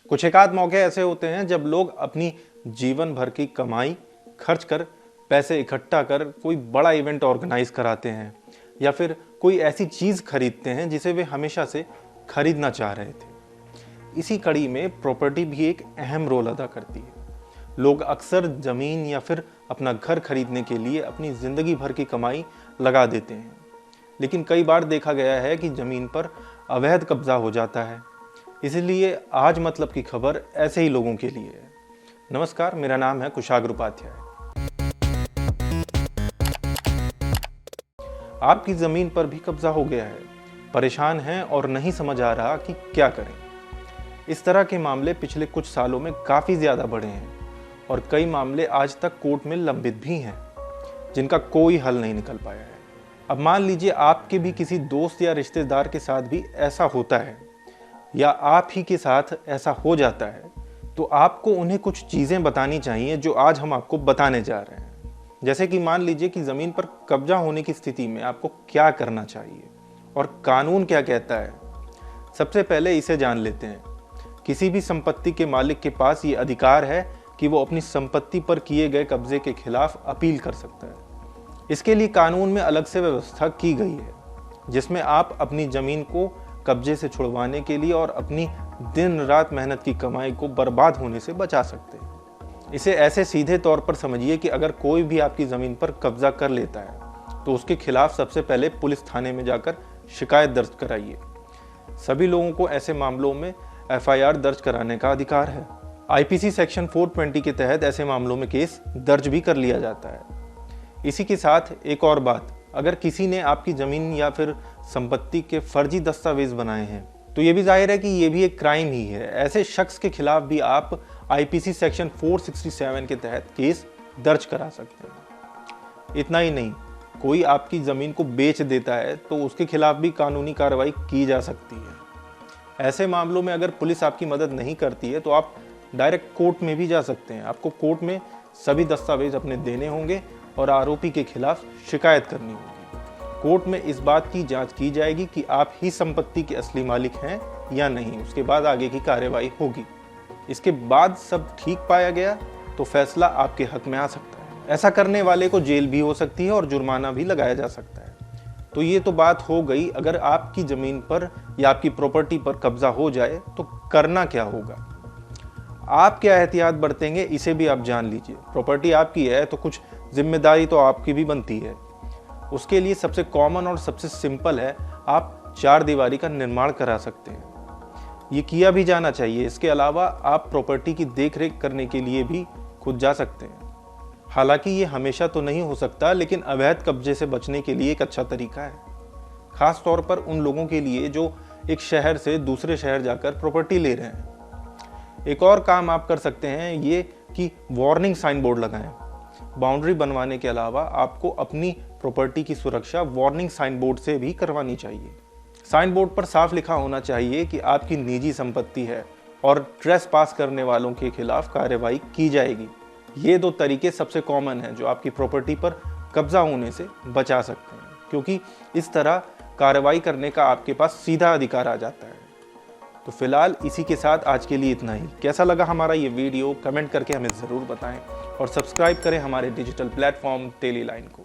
कुछ एकाध मौके ऐसे होते हैं जब लोग अपनी जीवन भर की कमाई खर्च कर, पैसे इकट्ठा कर कोई बड़ा इवेंट ऑर्गेनाइज कराते हैं या फिर कोई ऐसी चीज़ खरीदते हैं जिसे वे हमेशा से खरीदना चाह रहे थे। इसी कड़ी में प्रॉपर्टी भी एक अहम रोल अदा करती है। लोग अक्सर ज़मीन या फिर अपना घर खरीदने के लिए अपनी ज़िंदगी भर की कमाई लगा देते हैं, लेकिन कई बार देखा गया है कि ज़मीन पर अवैध कब्जा हो जाता है। इसलिए आज मतलब की खबर ऐसे ही लोगों के लिए है। नमस्कार, मेरा नाम है कुशाग्र उपाध्याय। आपकी ज़मीन पर भी कब्जा हो गया है, परेशान हैं और नहीं समझ आ रहा कि क्या करें। इस तरह के मामले पिछले कुछ सालों में काफ़ी ज़्यादा बढ़े हैं और कई मामले आज तक कोर्ट में लंबित भी हैं, जिनका कोई हल नहीं निकल पाया है। अब मान लीजिए आपके भी किसी दोस्त या रिश्तेदार के साथ भी ऐसा होता है या आप ही के साथ ऐसा हो जाता है, तो आपको उन्हें कुछ चीज़ें बतानी चाहिए जो आज हम आपको बताने जा रहे हैं। जैसे कि मान लीजिए कि ज़मीन पर कब्जा होने की स्थिति में आपको क्या करना चाहिए और कानून क्या कहता है। सबसे पहले इसे जान लेते हैं। किसी भी संपत्ति के मालिक के पास ये अधिकार है कि वो अपनी संपत्ति पर किए गए कब्जे के खिलाफ अपील कर सकता है। इसके लिए कानून में अलग से व्यवस्था की गई है, जिसमें आप अपनी ज़मीन को कब्जे से छुड़वाने के लिए और अपनी दिन रात मेहनत की कमाई को बर्बाद होने से बचा सकते हैं। इसे ऐसे सीधे तौर पर समझिए कि अगर कोई भी आपकी ज़मीन पर कब्जा कर लेता है तो उसके खिलाफ सबसे पहले पुलिस थाने में जाकर शिकायत दर्ज कराइए। सभी लोगों को ऐसे मामलों में FIR दर्ज कराने का अधिकार है। IPC सेक्शन 420 के तहत ऐसे मामलों में केस दर्ज भी कर लिया जाता है। इसी के साथ एक और बात, अगर किसी ने आपकी ज़मीन या फिर संपत्ति के फर्जी दस्तावेज बनाए हैं तो ये भी जाहिर है कि ये भी एक क्राइम ही है। ऐसे शख्स के खिलाफ भी आप IPC सेक्शन 467 के तहत केस दर्ज करा सकते हैं। इतना ही नहीं, कोई आपकी ज़मीन को बेच देता है तो उसके खिलाफ भी कानूनी कार्रवाई की जा सकती है। ऐसे मामलों में अगर पुलिस आपकी मदद नहीं करती है तो आप डायरेक्ट कोर्ट में भी जा सकते हैं। आपको कोर्ट में सभी दस्तावेज अपने देने होंगे और आरोपी के खिलाफ शिकायत करनी होगी। कोर्ट में इस बात की जांच की जाएगी कि आप ही संपत्ति के असली मालिक हैं या नहीं। उसके बाद आगे की कार्रवाई होगी। इसके बाद सब ठीक पाया गया तो फैसला आपके हक में आ सकता है। ऐसा करने वाले को जेल भी हो सकती है और जुर्माना भी लगाया जा सकता है। तो ये तो बात हो गई, अगर आपकी ज़मीन पर या आपकी प्रॉपर्टी पर कब्जा हो जाए तो करना क्या होगा। आप क्या एहतियात बरतेंगे इसे भी आप जान लीजिए। प्रॉपर्टी आपकी है तो कुछ जिम्मेदारी तो आपकी भी बनती है। उसके लिए सबसे कॉमन और सबसे सिंपल है, आप चार दीवारी का निर्माण करा सकते हैं। ये किया भी जाना चाहिए। इसके अलावा आप प्रॉपर्टी की देखरेख करने के लिए भी खुद जा सकते हैं। हालांकि ये हमेशा तो नहीं हो सकता, लेकिन अवैध कब्जे से बचने के लिए एक अच्छा तरीका है, खास तौर पर उन लोगों के लिए जो एक शहर से दूसरे शहर जाकर प्रॉपर्टी ले रहे हैं। एक और काम आप कर सकते हैं ये कि वार्निंग साइन बोर्ड लगाएं। बाउंड्री बनवाने के अलावा आपको अपनी प्रॉपर्टी की सुरक्षा वार्निंग साइन बोर्ड से भी करवानी चाहिए। साइन बोर्ड पर साफ लिखा होना चाहिए कि आपकी निजी संपत्ति है और ट्रेस पास करने वालों के खिलाफ कार्रवाई की जाएगी। ये दो तरीके सबसे कॉमन हैं जो आपकी प्रॉपर्टी पर कब्जा होने से बचा सकते हैं, क्योंकि इस तरह कार्रवाई करने का आपके पास सीधा अधिकार आ जाता है। तो फिलहाल इसी के साथ आज के लिए इतना ही। कैसा लगा हमारा ये वीडियो कमेंट करके हमें ज़रूर बताएं और सब्सक्राइब करें हमारे डिजिटल प्लेटफॉर्म टेली लाइन को।